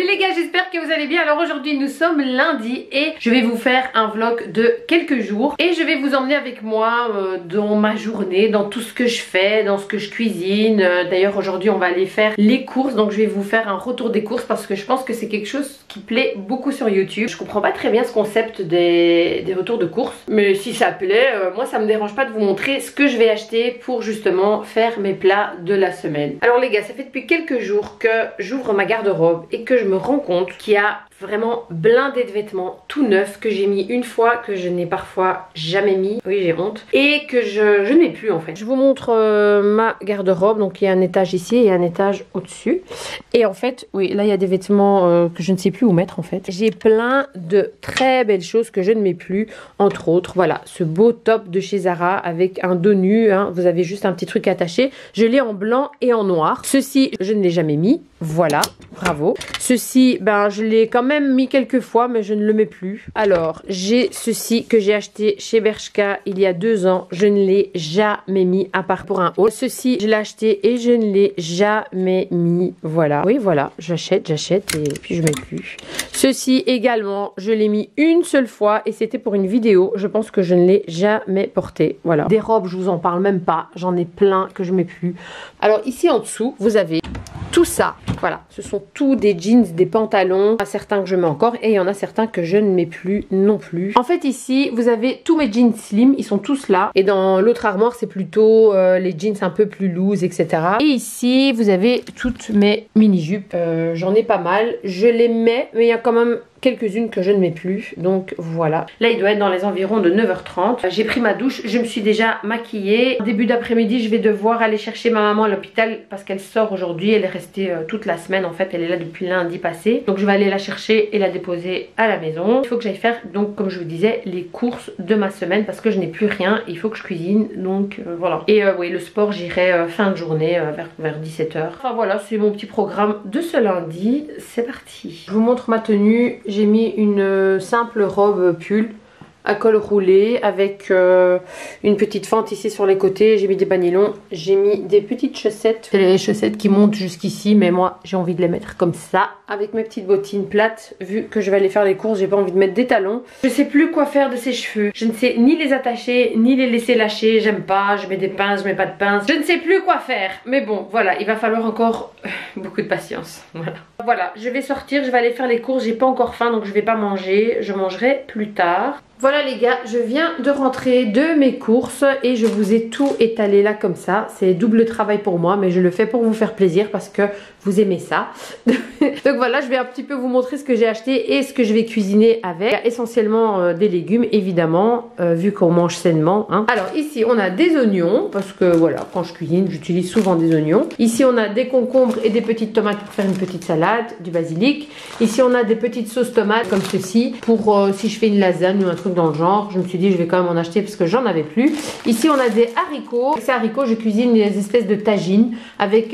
les gars, j'espère que vous allez bien. Alors aujourd'hui nous sommes lundi et je vais vous faire un vlog de quelques jours et je vais vous emmener avec moi dans ma journée, dans tout ce que je fais, dans ce que je cuisine. D'ailleurs aujourd'hui on va aller faire les courses, donc je vais vous faire un retour des courses parce que je pense que c'est quelque chose qui plaît beaucoup sur YouTube. Je comprends pas très bien ce concept des retours de courses, mais si ça plaît, moi ça me dérange pas de vous montrer ce que je vais acheter pour justement faire mes plats de la semaine. Alors les gars, ça fait depuis quelques jours que j'ouvre ma garde-robe et que je me rends compte qu'il y a vraiment blindé de vêtements tout neufs que j'ai mis une fois, que je n'ai parfois jamais mis, oui j'ai honte, et que je n'ai plus en fait. Je vous montre ma garde-robe, donc il y a un étage ici et un étage au-dessus. Et en fait, oui là il y a des vêtements que je ne sais plus où mettre en fait. J'ai plein de très belles choses que je ne mets plus, entre autres, voilà, ce beau top de chez Zara avec un dos nu, hein, vous avez juste un petit truc attaché. Je l'ai en blanc et en noir. Ceci, je ne l'ai jamais mis, voilà, bravo. Ceci, ben je l'ai quand même mis quelques fois mais je ne le mets plus. Alors j'ai ceci que j'ai acheté chez Bershka il y a 2 ans, je ne l'ai jamais mis à part pour un haul. Ceci je l'ai acheté et je ne l'ai jamais mis, voilà. Oui voilà, j'achète et puis je mets plus. Ceci également je l'ai mis une seule fois et c'était pour une vidéo, je pense que je ne l'ai jamais porté, voilà. Des robes je vous en parle même pas, j'en ai plein que je mets plus. Alors ici en dessous vous avez tout ça, voilà, ce sont tous des jeans, des pantalons, certains que je mets encore et il y en a certains que je ne mets plus non plus. En fait ici vous avez tous mes jeans slim, ils sont tous là, et dans l'autre armoire c'est plutôt les jeans un peu plus loose, etc. Et ici vous avez toutes mes mini jupes, j'en ai pas mal, je les mets mais il y a quand même quelques-unes que je ne mets plus, donc voilà. Là il doit être dans les environs de 9h30. J'ai pris ma douche, je me suis déjà maquillée. Début d'après-midi je vais devoir aller chercher ma maman à l'hôpital parce qu'elle sort aujourd'hui, elle est restée toute la semaine en fait, elle est là depuis lundi passé. Donc je vais aller la chercher et la déposer à la maison. Il faut que j'aille faire, donc comme je vous disais, les courses de ma semaine parce que je n'ai plus rien, il faut que je cuisine, donc voilà. Et oui, le sport j'irai fin de journée vers 17h. Enfin voilà, c'est mon petit programme de ce lundi, c'est parti. Je vous montre ma tenue. J'ai mis une simple robe pull à col roulé avec une petite fente ici sur les côtés. J'ai mis des bas nylons, j'ai mis des petites chaussettes. C'est les chaussettes qui montent jusqu'ici mais moi j'ai envie de les mettre comme ça avec mes petites bottines plates. Vu que je vais aller faire les courses, j'ai pas envie de mettre des talons. Je sais plus quoi faire de ces cheveux. Je ne sais ni les attacher ni les laisser lâcher. J'aime pas, je mets des pinces, je mets pas de pinces. Je ne sais plus quoi faire. Mais bon voilà, il va falloir encore beaucoup de patience. Voilà, je vais sortir, je vais aller faire les courses. J'ai pas encore faim donc je vais pas manger. Je mangerai plus tard. Voilà les gars, je viens de rentrer de mes courses et je vous ai tout étalé là comme ça. C'est double travail pour moi mais je le fais pour vous faire plaisir parce que vous aimez ça. Donc voilà, je vais un petit peu vous montrer ce que j'ai acheté et ce que je vais cuisiner avec. Il y a essentiellement des légumes évidemment, vu qu'on mange sainement, hein. Alors ici on a des oignons parce que voilà, quand je cuisine j'utilise souvent des oignons. Ici on a des concombres et des petites tomates pour faire une petite salade, du basilic. Ici on a des petites sauces tomates comme ceci pour si je fais une lasagne ou un truc dans le genre. Je me suis dit je vais quand même en acheter parce que j'en avais plus. Ici on a des haricots. Avec ces haricots je cuisine des espèces de tagines avec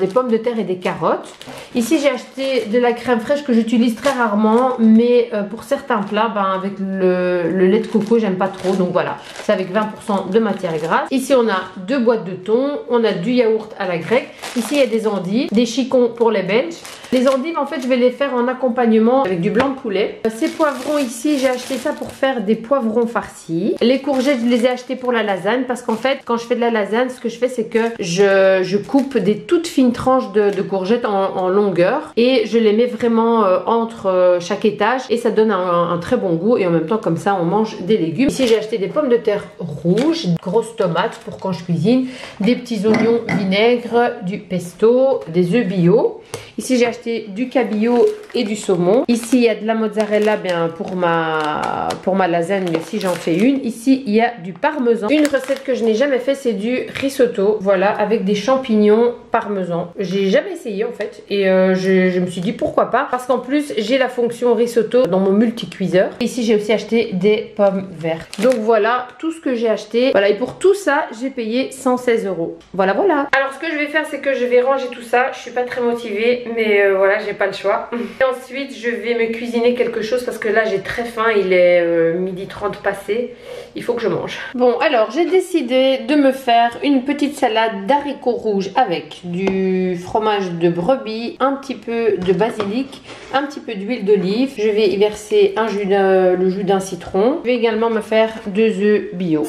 des pommes de terre et des carottes. Ici j'ai acheté de la crème fraîche que j'utilise très rarement mais pour certains plats, avec le lait de coco j'aime pas trop, donc voilà, c'est avec 20% de matière grasse. Ici on a 2 boîtes de thon, on a du yaourt à la grecque. Ici il y a des endives, des chicons pour les Belges. Les endives en fait je vais les faire en accompagnement avec du blanc de poulet. Ces poivrons ici j'ai acheté ça pour faire des poivrons farcis. Les courgettes je les ai achetées pour la lasagne parce qu'en fait quand je fais de la lasagne ce que je fais c'est que je coupe des toutes fines tranches de courgettes en longueur et je les mets vraiment entre chaque étage et ça donne un très bon goût et en même temps comme ça on mange des légumes. Ici j'ai acheté des pommes de terre rouges, grosses tomates pour quand je cuisine, des petits oignons vinaigre, du pesto, des œufs bio. Ici j'ai acheté du cabillaud et du saumon. Ici il y a de la mozzarella pour ma lasagne si j'en fais une. Ici il y a du parmesan. Une recette que je n'ai jamais fait c'est du risotto, voilà, avec des champignons parmesan. J'ai jamais essayé en fait et je me suis dit pourquoi pas parce qu'en plus j'ai la fonction risotto dans mon multi-cuiseur. Ici j'ai aussi acheté des pommes vertes. Donc voilà tout ce que j'ai acheté. Voilà, et pour tout ça j'ai payé 116 €. Voilà. Alors ce que je vais faire c'est que je vais ranger tout ça. Je suis pas très motivée mais voilà, j'ai pas le choix. Et ensuite je vais me cuisiner quelque chose parce que là j'ai très faim, il est 12h30 passé, il faut que je mange. Bon alors j'ai décidé de me faire une petite salade d'haricots rouges avec du fromage de brebis, un petit peu de basilic, un petit peu d'huile d'olive. Je vais y verser le jus d'un citron. Je vais également me faire 2 œufs bio.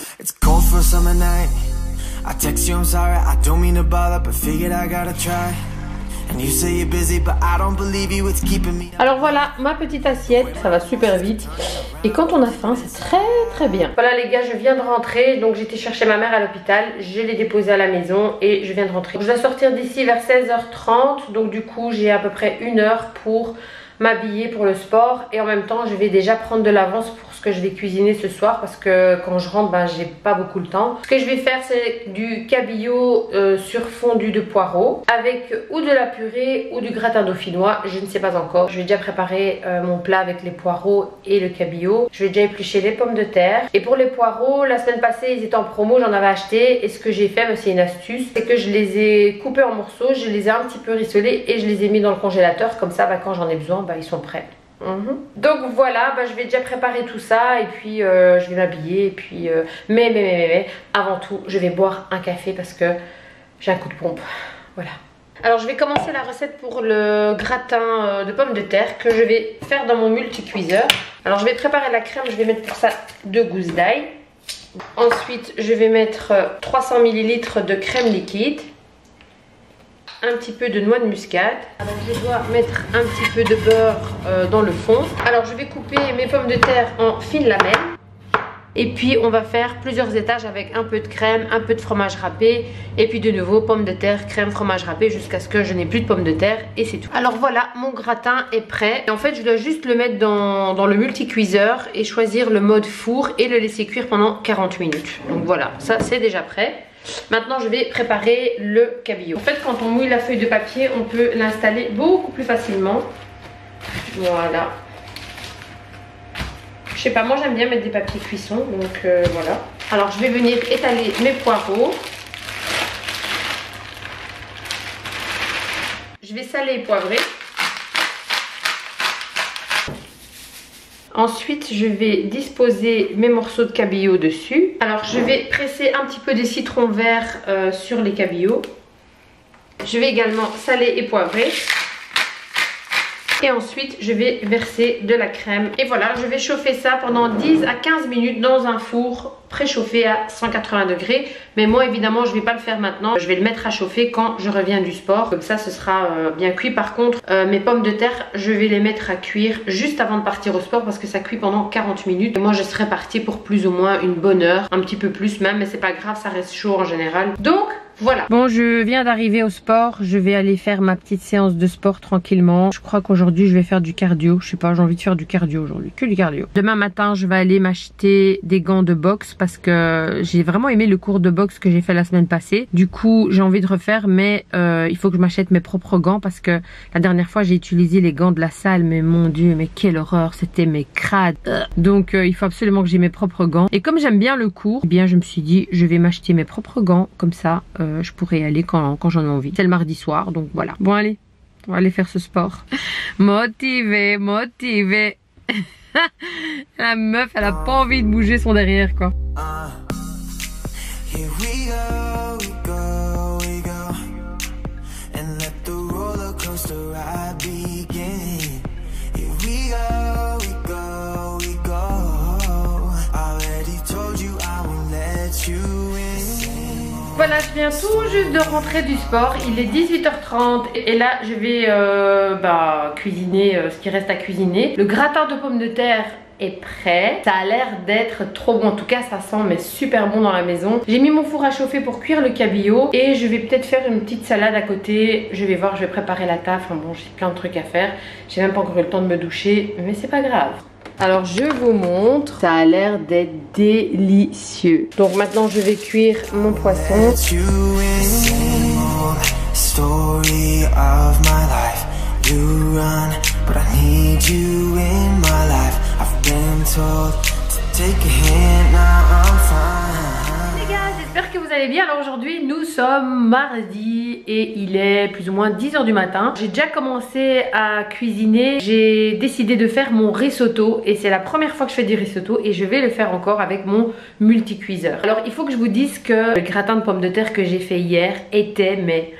Alors voilà ma petite assiette, ça va super vite et quand on a faim c'est très bien. Voilà les gars, je viens de rentrer, donc j'étais chercher ma mère à l'hôpital, je l'ai déposée à la maison et je viens de rentrer. Je dois sortir d'ici vers 16h30, donc du coup j'ai à peu près 1 heure pour m'habiller pour le sport et en même temps je vais déjà prendre de l'avance pour ce que je vais cuisiner ce soir parce que quand je rentre j'ai pas beaucoup le temps. Ce que je vais faire c'est du cabillaud surfondu de poireaux avec ou de la purée ou du gratin dauphinois, je ne sais pas encore. Je vais déjà préparer mon plat avec les poireaux et le cabillaud. Je vais déjà éplucher les pommes de terre et pour les poireaux la semaine passée ils étaient en promo, j'en avais acheté et ce que j'ai fait, c'est une astuce, c'est que je les ai coupés en morceaux, je les ai un petit peu rissolés et je les ai mis dans le congélateur comme ça quand j'en ai besoin ils sont prêts. Donc voilà, je vais déjà préparer tout ça et puis je vais m'habiller et puis mais avant tout je vais boire un café parce que j'ai un coup de pompe. Voilà. Alors je vais commencer la recette pour le gratin de pommes de terre que je vais faire dans mon multicuiseur. Alors je vais préparer la crème, je vais mettre pour ça 2 gousses d'ail. Ensuite je vais mettre 300 ml de crème liquide, un petit peu de noix de muscade. Alors je dois mettre un petit peu de beurre dans le fond. Alors je vais couper mes pommes de terre en fines lamelles. Et puis on va faire plusieurs étages avec un peu de crème, un peu de fromage râpé. Et puis de nouveau pommes de terre, crème, fromage râpé jusqu'à ce que je n'ai plus de pommes de terre. Et c'est tout. Alors voilà, mon gratin est prêt. Et en fait je dois juste le mettre dans le multicuiseur et choisir le mode four et le laisser cuire pendant 40 minutes. Donc voilà, ça c'est déjà prêt. Maintenant je vais préparer le cabillaud. En fait quand on mouille la feuille de papier on peut l'installer beaucoup plus facilement. Voilà. Je sais pas, moi j'aime bien mettre des papiers cuisson, donc voilà. Alors je vais venir étaler mes poireaux. Je vais saler et poivrer. Ensuite, je vais disposer mes morceaux de cabillaud dessus. Alors, je vais presser un petit peu des citrons verts sur les cabillauds. Je vais également saler et poivrer. Et ensuite, je vais verser de la crème. Et voilà, je vais chauffer ça pendant 10 à 15 minutes dans un four préchauffé à 180 degrés. Mais moi, évidemment, je ne vais pas le faire maintenant. Je vais le mettre à chauffer quand je reviens du sport. Comme ça, ce sera bien cuit. Par contre, mes pommes de terre, je vais les mettre à cuire juste avant de partir au sport parce que ça cuit pendant 40 minutes. Et moi, je serai partie pour plus ou moins une bonne heure. Un petit peu plus même, mais c'est pas grave, ça reste chaud en général. Donc, voilà. Bon, je viens d'arriver au sport. Je vais aller faire ma petite séance de sport tranquillement. Je crois qu'aujourd'hui, je vais faire du cardio. Je sais pas, j'ai envie de faire du cardio aujourd'hui. Que du cardio. Demain matin, je vais aller m'acheter des gants de boxe parce que j'ai vraiment aimé le cours de boxe que j'ai fait la semaine passée. Du coup, j'ai envie de refaire, mais il faut que je m'achète mes propres gants parce que la dernière fois, j'ai utilisé les gants de la salle. Mais mon Dieu, mais quelle horreur. C'était mes crades. Donc, il faut absolument que j'ai mes propres gants. Et comme j'aime bien le cours, eh bien, je me suis dit, je vais m'acheter mes propres gants. Comme ça, je pourrais y aller quand j'en ai envie. C'est le mardi soir, donc voilà. Bon, allez, on va aller faire ce sport. Motivée, motivée. La meuf, elle a pas envie de bouger son derrière, quoi. Voilà, je viens tout juste de rentrer du sport, il est 18h30 et là je vais cuisiner ce qui reste à cuisiner. Le gratin de pommes de terre est prêt, ça a l'air d'être trop bon, en tout cas ça sent mais super bon dans la maison. J'ai mis mon four à chauffer pour cuire le cabillaud et je vais peut-être faire une petite salade à côté. Je vais voir, je vais préparer la table, enfin bon j'ai plein de trucs à faire. J'ai même pas encore eu le temps de me doucher mais c'est pas grave. Alors je vous montre, ça a l'air d'être délicieux. Donc maintenant je vais cuire mon poisson. Les gars, j'espère que vous allez bien. Alors aujourd'hui nous sommes mardi et il est plus ou moins 10 h du matin. J'ai déjà commencé à cuisiner. J'ai décidé de faire mon risotto et c'est la première fois que je fais du risotto et je vais le faire encore avec mon multicuiseur. Alors il faut que je vous dise que le gratin de pommes de terre que j'ai fait hier était mais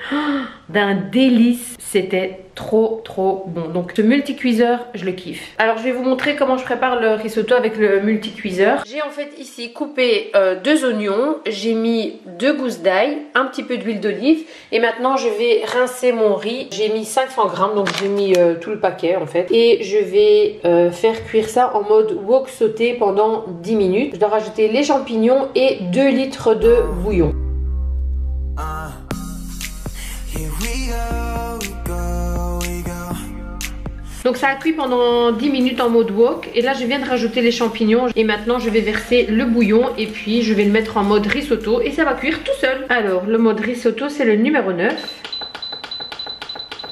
d'un délice. C'était trop bon. Donc ce multicuiseur je le kiffe. Alors je vais vous montrer comment je prépare le risotto avec le multicuiseur. J'ai en fait ici coupé 2 oignons, j'ai mis 2 gousses d'ail, un petit peu d'huile d'olive et maintenant je vais rincer mon riz. J'ai mis 500 grammes donc j'ai mis tout le paquet en fait et je vais faire cuire ça en mode wok sauté pendant 10 minutes. Je dois rajouter les champignons et 2 litres de bouillon. Donc ça a cuit pendant 10 minutes en mode wok et là je viens de rajouter les champignons et maintenant je vais verser le bouillon et puis je vais le mettre en mode risotto et ça va cuire tout seul. Alors le mode risotto c'est le numéro 9.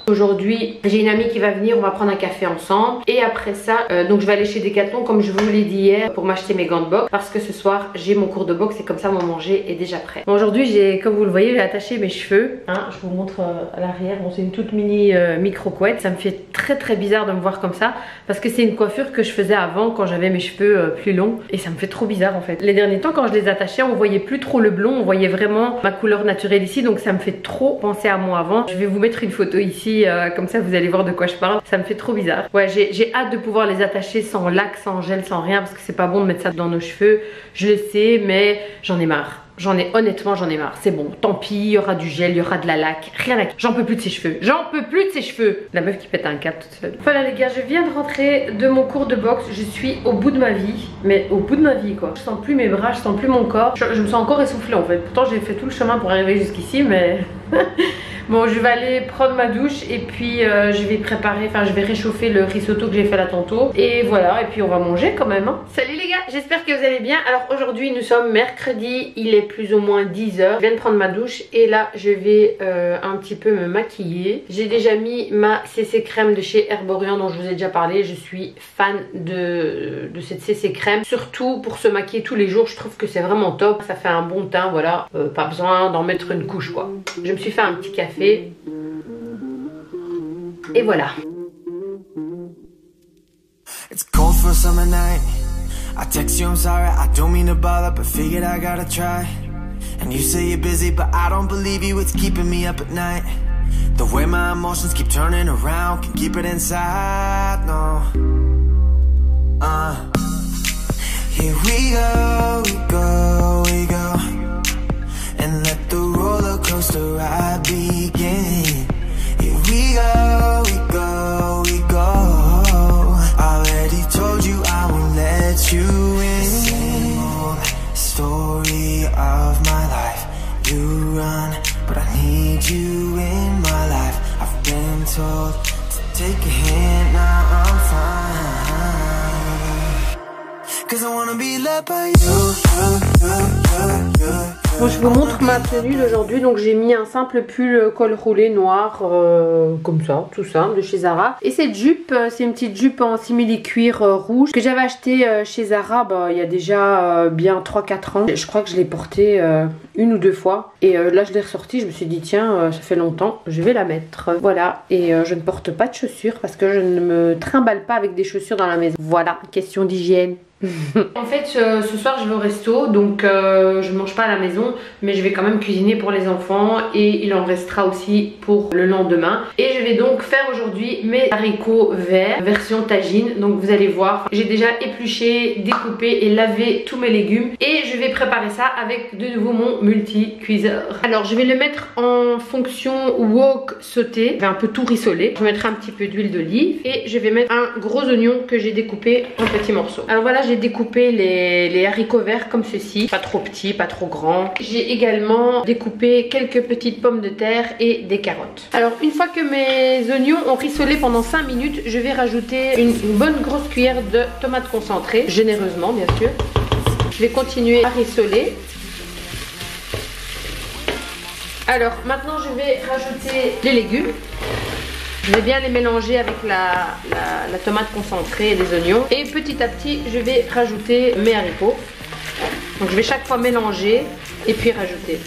Aujourd'hui j'ai une amie qui va venir, on va prendre un café ensemble et après ça donc je vais aller chez Decathlon comme je vous l'ai dit hier pour m'acheter mes gants de boxe parce que ce soir j'ai mon cours de boxe et comme ça mon manger est déjà prêt. Bon, aujourd'hui j'ai, comme vous le voyez, j'ai attaché mes cheveux hein, je vous montre à l'arrière. Bon, c'est une toute mini micro couette. Ça me fait très bizarre de me voir comme ça parce que c'est une coiffure que je faisais avant quand j'avais mes cheveux plus longs et ça me fait trop bizarre en fait. Les derniers temps quand je les attachais on voyait plus trop le blond, on voyait vraiment ma couleur naturelle ici donc ça me fait trop penser à moi avant. Je vais vous mettre une photo ici comme ça vous allez voir de quoi je parle. Ça me fait trop bizarre. Ouais, j'ai hâte de pouvoir les attacher sans lac, sans gel, sans rien parce que c'est pas bon de mettre ça dans nos cheveux. Je le sais mais j'en ai marre. Honnêtement j'en ai marre, c'est bon, tant pis, il y aura du gel, il y aura de la laque, rien avec. J'en peux plus de ses cheveux, j'en peux plus de ses cheveux. La meuf qui pète un câble toute seule. Voilà les gars, je viens de rentrer de mon cours de boxe, je suis au bout de ma vie, mais au bout de ma vie quoi. Je sens plus mes bras, je sens plus mon corps, je me sens encore essoufflée en fait. Pourtant j'ai fait tout le chemin pour arriver jusqu'ici mais... Bon, je vais aller prendre ma douche et puis je vais préparer, enfin je vais réchauffer le risotto que j'ai fait là tantôt. Et voilà, et puis on va manger quand même hein. Salut les gars, j'espère que vous allez bien. Alors aujourd'hui nous sommes mercredi, il est plus ou moins 10 h. Je viens de prendre ma douche et là je vais un petit peu me maquiller. J'ai déjà mis ma CC crème de chez Herborian dont je vous ai déjà parlé. Je suis fan de cette CC crème, surtout pour se maquiller tous les jours. Je trouve que c'est vraiment top, ça fait un bon teint, voilà, pas besoin d'en mettre une couche quoi. Je me suis fait un petit café. Et voilà. It's cold for a summer night. I text you, I'm sorry, I don't mean to bother, but figured I gotta try. And you say you're busy, but I don't believe you, it's keeping me up at night. The way my emotions keep turning around, can't keep it inside, no. Here we go, and let the roller coaster ride begin. Here we go. Already told you I won't let you in. Same old story of my life. You run, but I need you in my life. I've been told to take a hint, now I'm fine. Cause I wanna be led by you. Bon, je vous montre ma tenue d'aujourd'hui. Donc j'ai mis un simple pull col roulé noir comme ça, tout simple, de chez Zara. Et cette jupe, c'est une petite jupe en simili cuir rouge que j'avais acheté chez Zara il y a déjà bien 3-4 ans. Je crois que je l'ai portée 1 ou 2 fois. Et là je l'ai ressortie, je me suis dit tiens ça fait longtemps, je vais la mettre. Voilà, et je ne porte pas de chaussures parce que je ne me trimballe pas avec des chaussures dans la maison. Voilà, question d'hygiène. En fait ce soir je vais au resto donc je mange pas à la maison mais je vais quand même cuisiner pour les enfants et il en restera aussi pour le lendemain et je vais donc faire aujourd'hui mes haricots verts version tagine. Donc vous allez voir, j'ai déjà épluché, découpé et lavé tous mes légumes et je vais préparer ça avec de nouveau mon multi-cuiseur. Alors je vais le mettre en fonction wok sauté, je vais un peu tout rissoler. Je mettrai un petit peu d'huile d'olive et je vais mettre un gros oignon que j'ai découpé en petits morceaux. Alors voilà, j'ai découpé les haricots verts comme ceci, pas trop petits, pas trop grands. J'ai également découpé quelques petites pommes de terre et des carottes. Alors une fois que mes oignons ont rissolé pendant 5 minutes, je vais rajouter une bonne grosse cuillère de tomates concentrées, généreusement bien sûr. Je vais continuer à rissoler. Alors maintenant je vais rajouter les légumes. Je vais bien les mélanger avec la tomate concentrée et les oignons. Et petit à petit, je vais rajouter mes haricots. Donc je vais chaque fois mélanger et puis rajouter.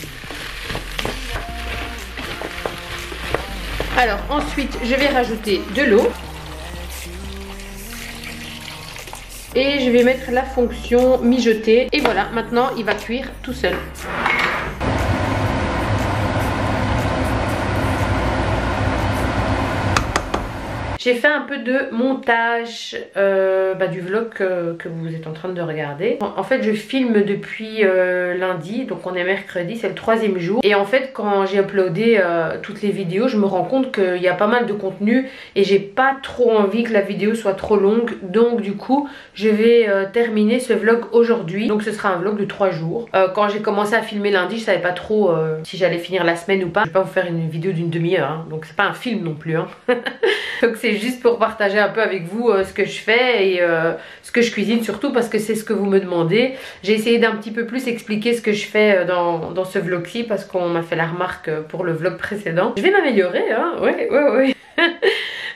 Alors ensuite je vais rajouter de l'eau. Et je vais mettre la fonction mijoter. Et voilà, maintenant il va cuire tout seul. J'ai fait un peu de montage du vlog que vous êtes en train de regarder. En fait je filme depuis lundi, donc on est mercredi, c'est le 3e jour. Et en fait quand j'ai uploadé toutes les vidéos, je me rends compte qu'il y a pas mal de contenu et j'ai pas trop envie que la vidéo soit trop longue. Donc du coup je vais terminer ce vlog aujourd'hui. Donc ce sera un vlog de 3 jours. Quand j'ai commencé à filmer lundi, je savais pas trop si j'allais finir la semaine ou pas. Je vais pas vous faire une vidéo d'une demi-heure, hein. Donc c'est pas un film non plus, hein. Donc c'est juste pour partager un peu avec vous ce que je fais et ce que je cuisine, surtout parce que c'est ce que vous me demandez. J'ai essayé d'un petit peu plus expliquer ce que je fais dans ce vlog-ci parce qu'on m'a fait la remarque pour le vlog précédent. Je vais m'améliorer, hein, ouais.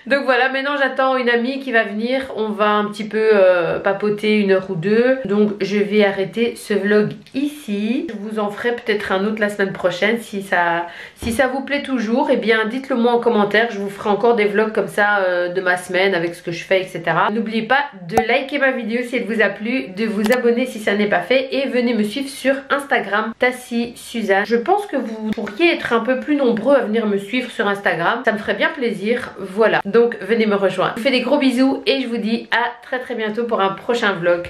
Donc voilà, maintenant j'attends une amie qui va venir. On va un petit peu papoter 1 heure ou 2. Donc je vais arrêter ce vlog ici. Je vous en ferai peut-être un autre la semaine prochaine. Si ça vous plaît toujours, et bien dites-le moi en commentaire. Je vous ferai encore des vlogs comme ça de ma semaine avec ce que je fais, etc. N'oubliez pas de liker ma vidéo si elle vous a plu, de vous abonner si ça n'est pas fait, et venez me suivre sur Instagram, Tassie Suzanne. Je pense que vous pourriez être un peu plus nombreux à venir me suivre sur Instagram. Ça me ferait bien plaisir. Voilà. Donc venez me rejoindre. Je vous fais des gros bisous et je vous dis à très bientôt pour un prochain vlog.